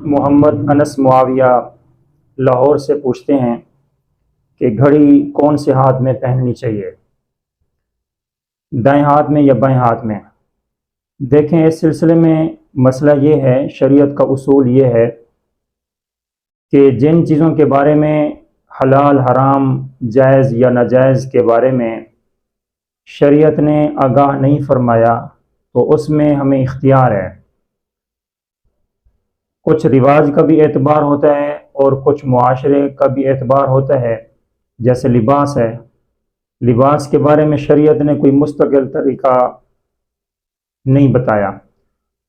محمد انس معاویہ لاہور سے پوچھتے ہیں کہ گھڑی کون سے ہاتھ میں پہننی چاہیے، دائیں ہاتھ میں یا بائیں ہاتھ میں؟ دیکھیں، اس سلسلے میں مسئلہ یہ ہے، شریعت کا اصول یہ ہے کہ جن چیزوں کے بارے میں حلال حرام جائز یا ناجائز کے بارے میں شریعت نے آگاہ نہیں فرمایا تو اس میں ہمیں اختیار ہے۔ کچھ رواج کا بھی اعتبار ہوتا ہے اور کچھ معاشرے کا بھی اعتبار ہوتا ہے، جیسے لباس ہے۔ لباس کے بارے میں شریعت نے کوئی مستقل طریقہ نہیں بتایا،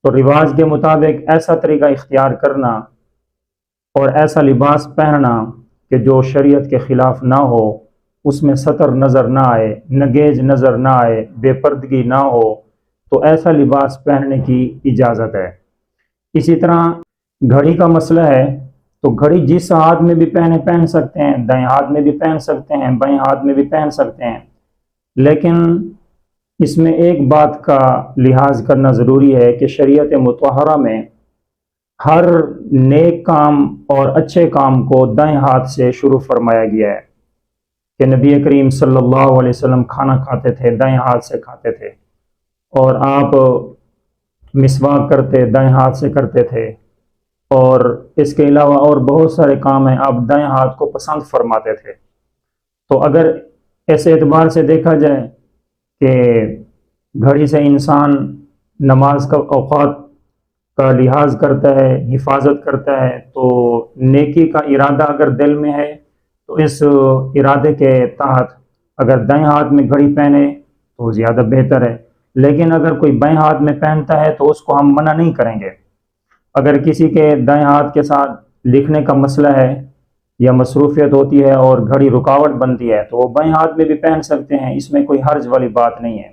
تو رواج کے مطابق ایسا طریقہ اختیار کرنا اور ایسا لباس پہننا کہ جو شریعت کے خلاف نہ ہو، اس میں سطر نظر نہ آئے، نگیج نظر نہ آئے، بے پردگی نہ ہو، تو ایسا لباس پہننے کی اجازت ہے۔ اسی طرح گھڑی کا مسئلہ ہے، تو گھڑی جس ہاتھ میں بھی پہن سکتے ہیں، دائیں ہاتھ میں بھی پہن سکتے ہیں، بائیں ہاتھ میں بھی پہن سکتے ہیں، لیکن اس میں ایک بات کا لحاظ کرنا ضروری ہے کہ شریعت مطہرہ میں ہر نیک کام اور اچھے کام کو دائیں ہاتھ سے شروع فرمایا گیا ہے، کہ نبی کریم صلی اللہ علیہ وسلم کھانا کھاتے تھے دائیں ہاتھ سے کھاتے تھے، اور آپ مسواک کرتے دائیں ہاتھ سے کرتے تھے، اور اس کے علاوہ اور بہت سارے کام ہیں آپ دائیں ہاتھ کو پسند فرماتے تھے۔ تو اگر ایسے اعتبار سے دیکھا جائے کہ گھڑی سے انسان نماز کا اوقات کا لحاظ کرتا ہے، حفاظت کرتا ہے، تو نیکی کا ارادہ اگر دل میں ہے تو اس ارادے کے تحت اگر دائیں ہاتھ میں گھڑی پہنے تو زیادہ بہتر ہے، لیکن اگر کوئی بائیں ہاتھ میں پہنتا ہے تو اس کو ہم منع نہیں کریں گے۔ اگر کسی کے دائیں ہاتھ کے ساتھ لکھنے کا مسئلہ ہے یا مصروفیت ہوتی ہے اور گھڑی رکاوٹ بنتی ہے تو وہ بائیں ہاتھ میں بھی پہن سکتے ہیں، اس میں کوئی حرج والی بات نہیں ہے۔